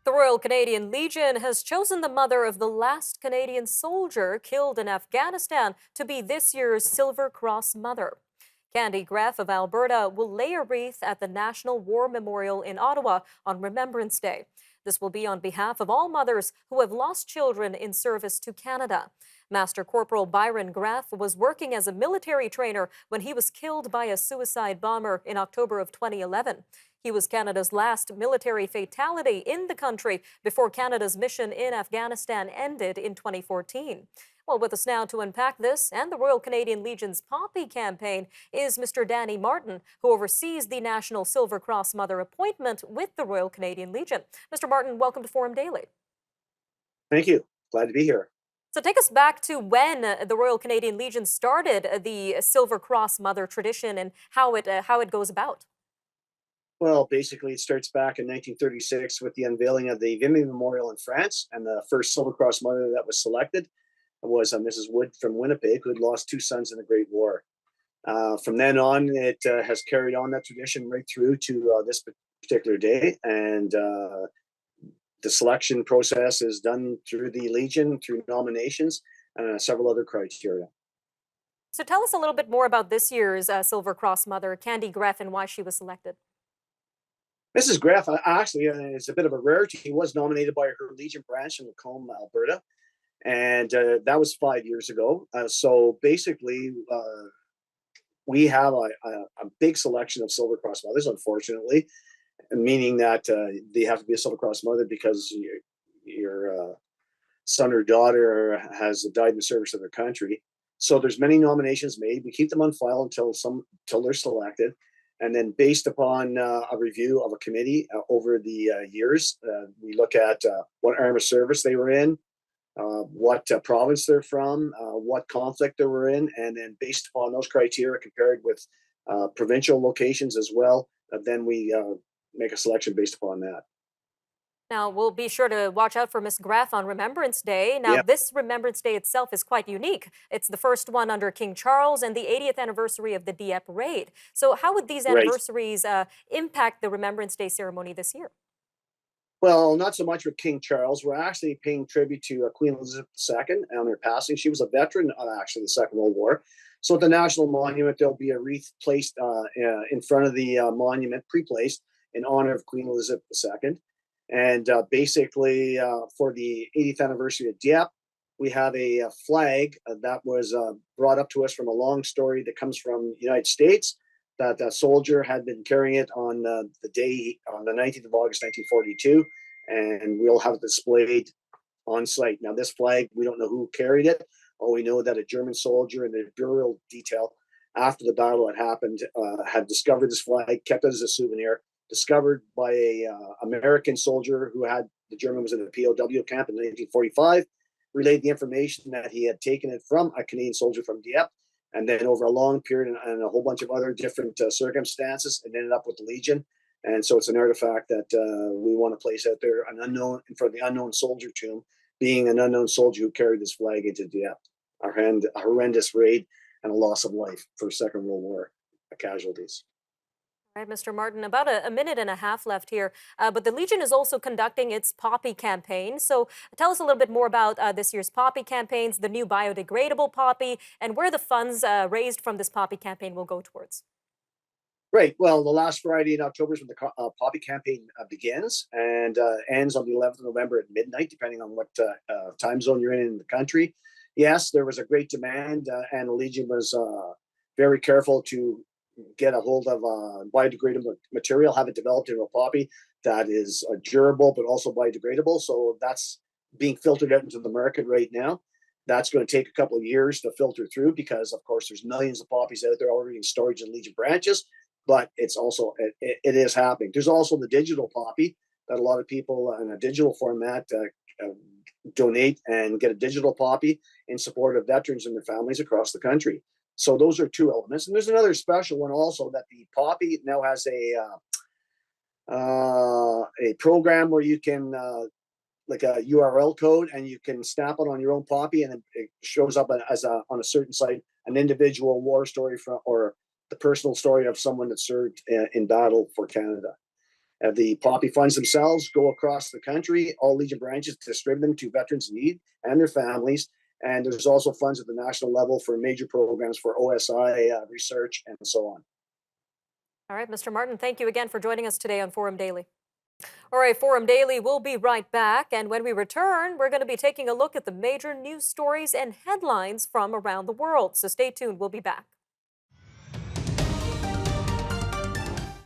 The Royal Canadian Legion has chosen the mother of the last Canadian soldier killed in Afghanistan to be this year's Silver Cross Mother. Candy Graff of Alberta will lay a wreath at the National War Memorial in Ottawa on Remembrance Day. This will be on behalf of all mothers who have lost children in service to Canada. Master Corporal Byron Graff was working as a military trainer when he was killed by a suicide bomber in October of 2011. He was Canada's last military fatality in the country before Canada's mission in Afghanistan ended in 2014. Well, with us now to unpack this and the Royal Canadian Legion's Poppy campaign is Mr. Danny Martin, who oversees the National Silver Cross Mother appointment with the Royal Canadian Legion. Mr. Martin, welcome to Forum Daily. Thank you. Glad to be here. So take us back to when the Royal Canadian Legion started the Silver Cross Mother tradition and how it goes about. Well, basically, it starts back in 1936 with the unveiling of the Vimy Memorial in France, and the first Silver Cross Mother that was selected was Mrs. Wood from Winnipeg, who had lost two sons in the Great War. From then on, it has carried on that tradition right through to this particular day, and the selection process is done through the Legion, through nominations, and several other criteria. So tell us a little bit more about this year's Silver Cross Mother, Candy Graff, and why she was selected. Mrs. Graff actually is a bit of a rarity. He was nominated by her Legion branch in Macomb, Alberta, and that was 5 years ago. So basically, we have a big selection of Silver Cross mothers, unfortunately, meaning that they have to be a Silver Cross mother because your son or daughter has died in the service of their country. So there's many nominations made. We keep them on file until they're selected. And then based upon a review of a committee over the years, we look at what arm of service they were in, what province they're from, what conflict they were in, and then based upon those criteria compared with provincial locations as well, then we make a selection based upon that. Now, we'll be sure to watch out for Miss Graff on Remembrance Day. Now, Yeah, this Remembrance Day itself is quite unique. It's the first one under King Charles and the 80th anniversary of the Dieppe raid. So how would these right. anniversaries impact the Remembrance Day ceremony this year? Well, not so much with King Charles. We're actually paying tribute to Queen Elizabeth II on her passing. She was a veteran of actually the Second World War. So at the National Monument, there'll be a wreath placed in front of the monument, pre-placed, in honor of Queen Elizabeth II. And basically, for the 80th anniversary of Dieppe, we have a flag that was brought up to us from a long story that comes from the United States, that a soldier had been carrying it on the day, on the 19th of August, 1942, and we'll have it displayed on site. Now, this flag, we don't know who carried it. All we know that a German soldier in the burial detail after the battle had happened had discovered this flag, kept it as a souvenir, discovered by a American soldier who had, the German was in a POW camp in 1945, relayed the information that he had taken it from a Canadian soldier from Dieppe, and then over a long period and a whole bunch of other different circumstances, it ended up with the Legion. And so it's an artifact that we want to place out there, an unknown, for the unknown soldier tomb, being an unknown soldier who carried this flag into Dieppe, a horrendous raid and a loss of life for Second World War casualties. All right, Mr. Martin, about a minute and a half left here, but the Legion is also conducting its Poppy campaign. So tell us a little bit more about this year's Poppy campaigns, the new biodegradable Poppy, and where the funds raised from this Poppy campaign will go towards. Right. Well, the last Friday in October is when the Poppy campaign begins and ends on the 11th of November at midnight, depending on what time zone you're in the country. Yes, there was a great demand, and the Legion was very careful to get a hold of biodegradable material, have it developed into a poppy that is durable but also biodegradable. So that's being filtered out into the market right now. That's going to take a couple of years to filter through because, of course, there's millions of poppies out there already in storage in Legion branches. But it's also it is happening. There's also the digital poppy that a lot of people in a digital format donate and get a digital poppy in support of veterans and their families across the country. So those are two elements. And there's another special one also, that the Poppy now has a program where you can like a URL code, and you can snap it on your own Poppy, and it shows up as on a certain site an individual war story from, or the personal story of someone that served in battle for Canada. The Poppy funds themselves go across the country. All Legion branches distribute them to veterans in need and their families. And there's also funds at the national level for major programs for OSI research and so on. All right, Mr. Martin, thank you again for joining us today on Forum Daily. All right, Forum Daily will be right back. And when we return, we're going to be taking a look at the major news stories and headlines from around the world. So stay tuned. We'll be back.